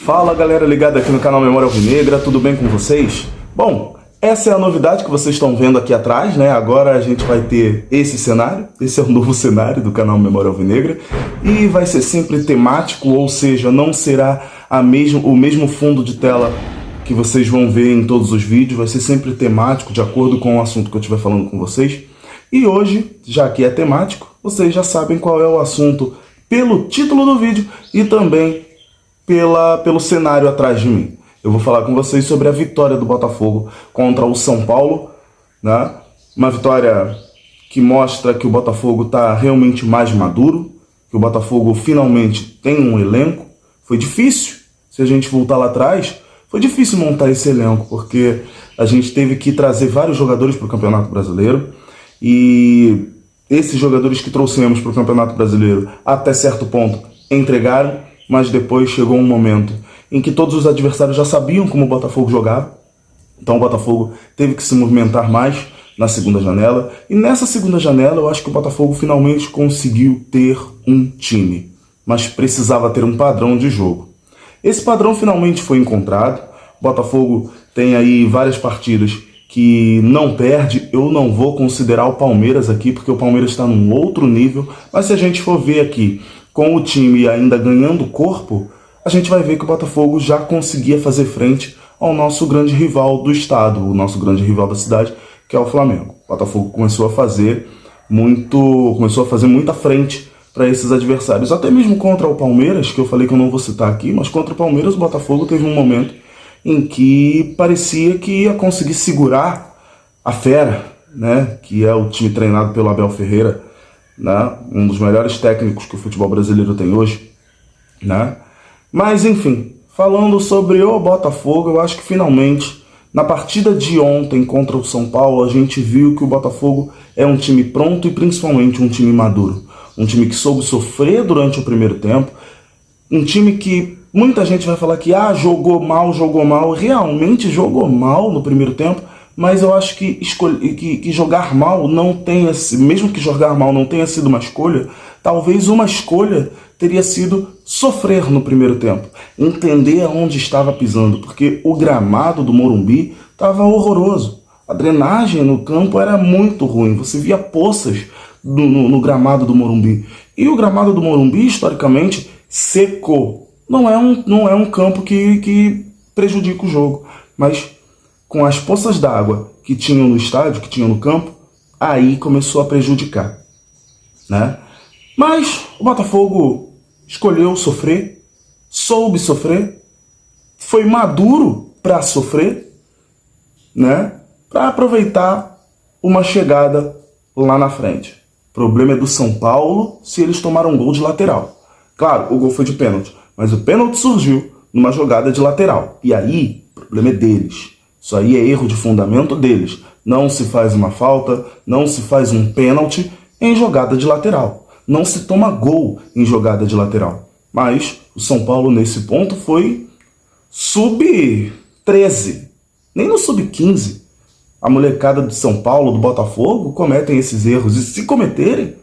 Fala galera ligada aqui no canal Memória Alvinegra, tudo bem com vocês? Bom, essa é a novidade que vocês estão vendo aqui atrás, né? Agora a gente vai ter esse cenário, esse é o novo cenário do canal Memória Alvinegra e vai ser sempre temático, ou seja, não será o mesmo fundo de tela que vocês vão ver em todos os vídeos, vai ser sempre temático, de acordo com o assunto que eu estiver falando com vocês. E hoje, já que é temático, vocês já sabem qual é o assunto pelo título do vídeo e também pelo cenário atrás de mim. Eu vou falar com vocês sobre a vitória do Botafogo contra o São Paulo, né? Uma vitória que mostra que o Botafogo está realmente mais maduro, que o Botafogo finalmente tem um elenco. Foi difícil, se a gente voltar lá atrás, foi difícil montar esse elenco, porque a gente teve que trazer vários jogadores para o Campeonato Brasileiro, e esses jogadores que trouxemos para o Campeonato Brasileiro, até certo ponto, entregaram, mas depois chegou um momento em que todos os adversários já sabiam como o Botafogo jogava, então o Botafogo teve que se movimentar mais na segunda janela, e nessa segunda janela eu acho que o Botafogo finalmente conseguiu ter um time, mas precisava ter um padrão de jogo. Esse padrão finalmente foi encontrado. O Botafogo tem aí várias partidas que não perde. Eu não vou considerar o Palmeiras aqui, porque o Palmeiras está num outro nível, mas se a gente for ver aqui, com o time ainda ganhando corpo, a gente vai ver que o Botafogo já conseguia fazer frente ao nosso grande rival do estado, o nosso grande rival da cidade, que é o Flamengo. O Botafogo começou a fazer muita frente para esses adversários, até mesmo contra o Palmeiras, que eu falei que eu não vou citar aqui, mas contra o Palmeiras o Botafogo teve um momento em que parecia que ia conseguir segurar a Fera, né, que é o time treinado pelo Abel Ferreira, né, um dos melhores técnicos que o futebol brasileiro tem hoje, né? Mas enfim, falando sobre o Botafogo, eu acho que finalmente, na partida de ontem contra o São Paulo, a gente viu que o Botafogo é um time pronto e principalmente um time maduro. Um time que soube sofrer durante o primeiro tempo, um time que muita gente vai falar que jogou mal, realmente jogou mal no primeiro tempo, mas eu acho que jogar mal não tenha, mesmo que jogar mal não tenha sido uma escolha, talvez uma escolha teria sido sofrer no primeiro tempo, entender aonde estava pisando, porque o gramado do Morumbi estava horroroso, a drenagem no campo era muito ruim, você via poças no gramado do Morumbi, e o gramado do Morumbi, historicamente, secou. Não é um campo que prejudica o jogo, mas com as poças d'água que tinham no estádio, que tinham no campo, aí começou a prejudicar, né? Mas o Botafogo escolheu sofrer, soube sofrer, foi maduro para sofrer, né? Para aproveitar uma chegada lá na frente. O problema é do São Paulo se eles tomaram um gol de lateral. Claro, o gol foi de pênalti, mas o pênalti surgiu numa jogada de lateral. E aí, o problema é deles. Isso aí é erro de fundamento deles. Não se faz uma falta, não se faz um pênalti em jogada de lateral. Não se toma gol em jogada de lateral. Mas o São Paulo, nesse ponto, foi sub-13. Nem no sub-15. A molecada de São Paulo, do Botafogo, cometem esses erros. E se cometerem,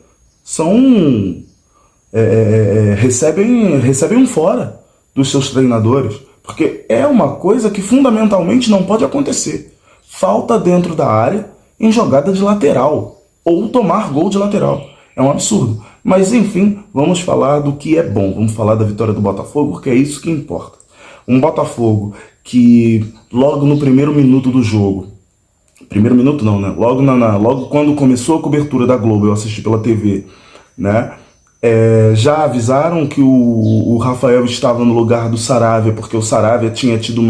recebem um fora dos seus treinadores. Porque é uma coisa que fundamentalmente não pode acontecer. Falta dentro da área em jogada de lateral. Ou tomar gol de lateral. É um absurdo. Mas enfim, vamos falar do que é bom. Vamos falar da vitória do Botafogo, porque é isso que importa. Um Botafogo que logo no primeiro minuto do jogo, primeiro minuto não, né? Logo quando começou a cobertura da Globo, eu assisti pela TV, né? Já avisaram que o Rafael estava no lugar do Saravia, porque o Saravia tinha tido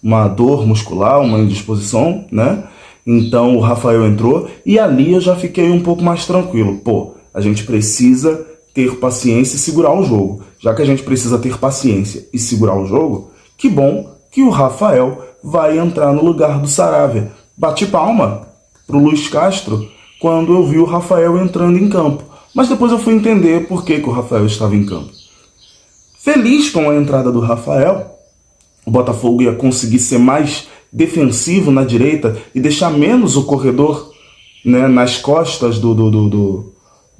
uma dor muscular, uma indisposição, né? Então o Rafael entrou e ali eu já fiquei um pouco mais tranquilo. Pô, a gente precisa ter paciência e segurar o jogo. Já que a gente precisa ter paciência e segurar o jogo, que bom que o Rafael vai entrar no lugar do Saravia. Bati palma pro Luiz Castro quando eu vi o Rafael entrando em campo. Mas depois eu fui entender por que o Rafael estava em campo. Feliz com a entrada do Rafael, o Botafogo ia conseguir ser mais defensivo na direita e deixar menos o corredor, né, nas costas do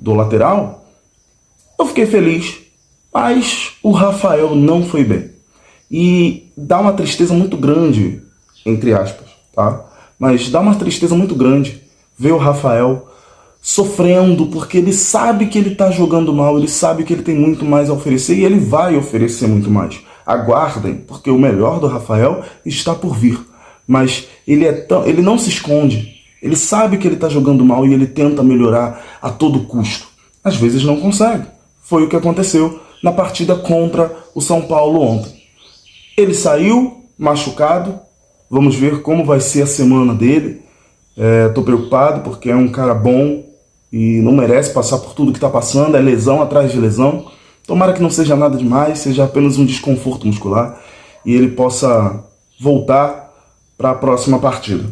lateral. Eu fiquei feliz, mas o Rafael não foi bem. E dá uma tristeza muito grande, entre aspas, tá? Mas dá uma tristeza muito grande ver o Rafael sofrendo, porque ele sabe que ele tá jogando mal, ele sabe que ele tem muito mais a oferecer e ele vai oferecer muito mais. Aguardem, porque o melhor do Rafael está por vir. Mas ele não se esconde. Ele sabe que ele está jogando mal e ele tenta melhorar a todo custo. Às vezes não consegue. Foi o que aconteceu na partida contra o São Paulo ontem. Ele saiu machucado. Vamos ver como vai ser a semana dele. Estou preocupado porque é um cara bom e não merece passar por tudo que está passando. É lesão atrás de lesão. Tomara que não seja nada demais, seja apenas um desconforto muscular e ele possa voltar para a próxima partida.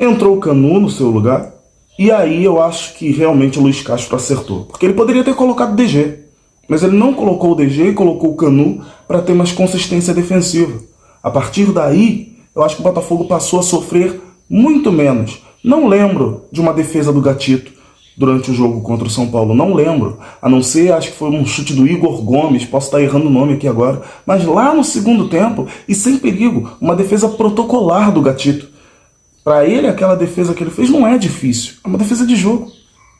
Entrou o Canu no seu lugar e aí eu acho que realmente o Luiz Castro acertou. Porque ele poderia ter colocado o DG, mas ele não colocou o DG e colocou o Canu para ter mais consistência defensiva. A partir daí, eu acho que o Botafogo passou a sofrer muito menos. Não lembro de uma defesa do Gatito durante o jogo contra o São Paulo, não lembro. A não ser, acho que foi um chute do Igor Gomes, posso estar errando o nome aqui agora. Mas lá no segundo tempo, e sem perigo, uma defesa protocolar do Gatito. Para ele, aquela defesa que ele fez não é difícil. É uma defesa de jogo.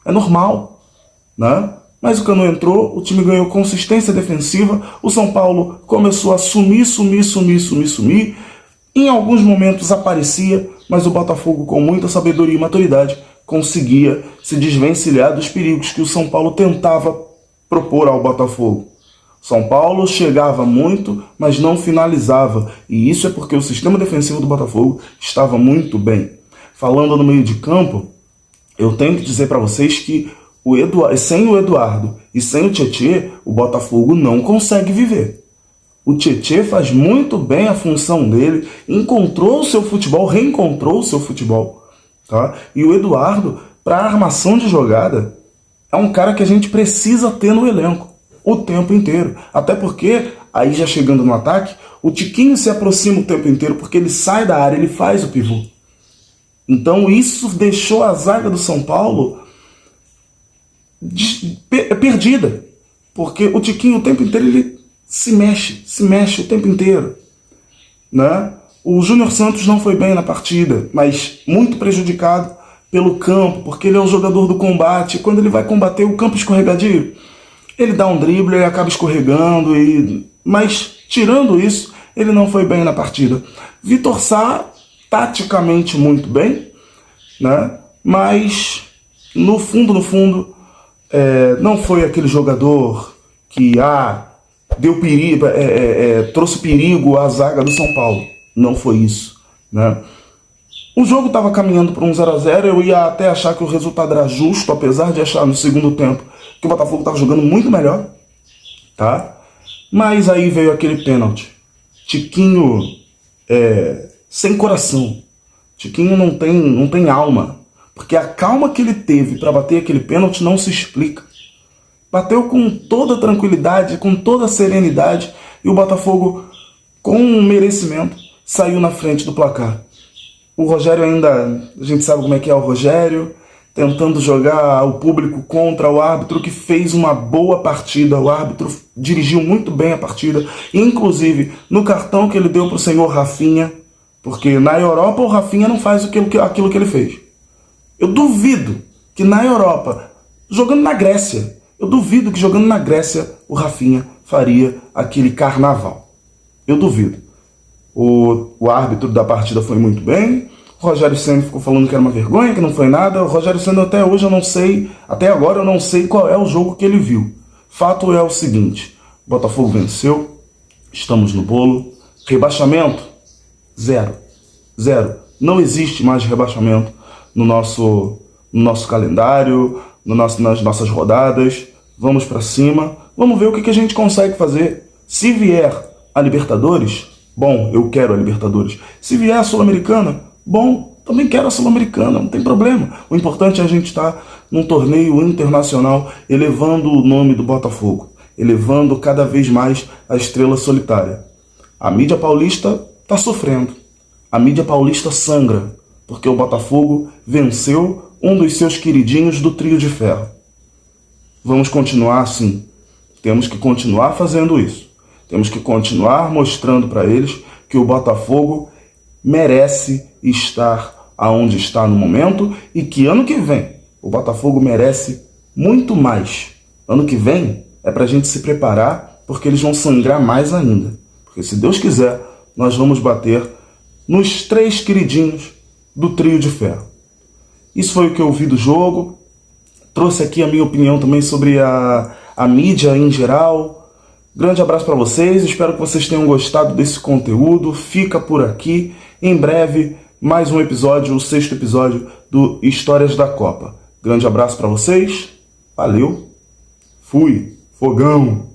É normal, né? Mas o Canu entrou, o time ganhou consistência defensiva, o São Paulo começou a sumir. Em alguns momentos aparecia, mas o Botafogo, com muita sabedoria e maturidade, conseguia se desvencilhar dos perigos que o São Paulo tentava propor ao Botafogo. São Paulo chegava muito, mas não finalizava. E isso é porque o sistema defensivo do Botafogo estava muito bem. Falando no meio de campo, eu tenho que dizer para vocês que sem o Eduardo e sem o Tietê, o Botafogo não consegue viver. O Tietê faz muito bem a função dele, encontrou o seu futebol, reencontrou o seu futebol. Tá? E o Eduardo, para a armação de jogada, é um cara que a gente precisa ter no elenco o tempo inteiro. Até porque, aí já chegando no ataque, o Tiquinho se aproxima o tempo inteiro porque ele sai da área, ele faz o pivô. Então isso deixou a zaga do São Paulo perdida. Porque o Tiquinho o tempo inteiro ele se mexe o tempo inteiro. Né? O Júnior Santos não foi bem na partida, mas muito prejudicado pelo campo, porque ele é um jogador do combate. Quando ele vai combater o campo escorregadio, ele dá um drible e acaba escorregando. Mas, tirando isso, ele não foi bem na partida. Vitor Sá, taticamente muito bem, né? Mas, no fundo, não foi aquele jogador que deu perigo, trouxe perigo à zaga do São Paulo. Não foi isso, né? O jogo estava caminhando para um 0-0, eu ia até achar que o resultado era justo, apesar de achar no segundo tempo que o Botafogo estava jogando muito melhor, tá? Mas aí veio aquele pênalti. Tiquinho sem coração. Tiquinho não tem alma, porque a calma que ele teve para bater aquele pênalti não se explica. Bateu com toda tranquilidade, com toda serenidade, e o Botafogo, com um merecimento, saiu na frente do placar. O Rogério ainda, a gente sabe como é que é o Rogério, tentando jogar o público contra o árbitro, que fez uma boa partida. O árbitro dirigiu muito bem a partida, inclusive no cartão que ele deu para o senhor Rafinha, porque na Europa o Rafinha não faz aquilo que ele fez. Eu duvido que na Europa, jogando na Grécia, o Rafinha faria aquele carnaval. Eu duvido. O árbitro da partida foi muito bem. O Rogério Ceni ficou falando que era uma vergonha, que não foi nada. O Rogério Ceni até hoje até agora eu não sei qual é o jogo que ele viu. Fato é o seguinte: o Botafogo venceu, estamos no bolo. Rebaixamento? Zero. Não existe mais rebaixamento no nosso calendário, nas nossas rodadas. Vamos para cima, vamos ver o que a gente consegue fazer. Se vier a Libertadores, bom, eu quero a Libertadores. Se vier a Sul-Americana, bom, também quero a Sul-Americana, não tem problema. O importante é a gente estar num torneio internacional, elevando o nome do Botafogo, elevando cada vez mais a estrela solitária. A mídia paulista está sofrendo. A mídia paulista sangra, porque o Botafogo venceu um dos seus queridinhos do trio de ferro. Vamos continuar assim. Temos que continuar fazendo isso. Temos que continuar mostrando para eles que o Botafogo merece estar aonde está no momento e que ano que vem o Botafogo merece muito mais. Ano que vem é para a gente se preparar, porque eles vão sangrar mais ainda. Porque se Deus quiser, nós vamos bater nos 3 queridinhos do trio de ferro. Isso foi o que eu vi do jogo. Trouxe aqui a minha opinião também sobre a mídia em geral. Grande abraço para vocês, espero que vocês tenham gostado desse conteúdo. Fica por aqui. Em breve, mais um episódio, o 6º episódio do Histórias da Copa. Grande abraço para vocês. Valeu. Fui. Fogão.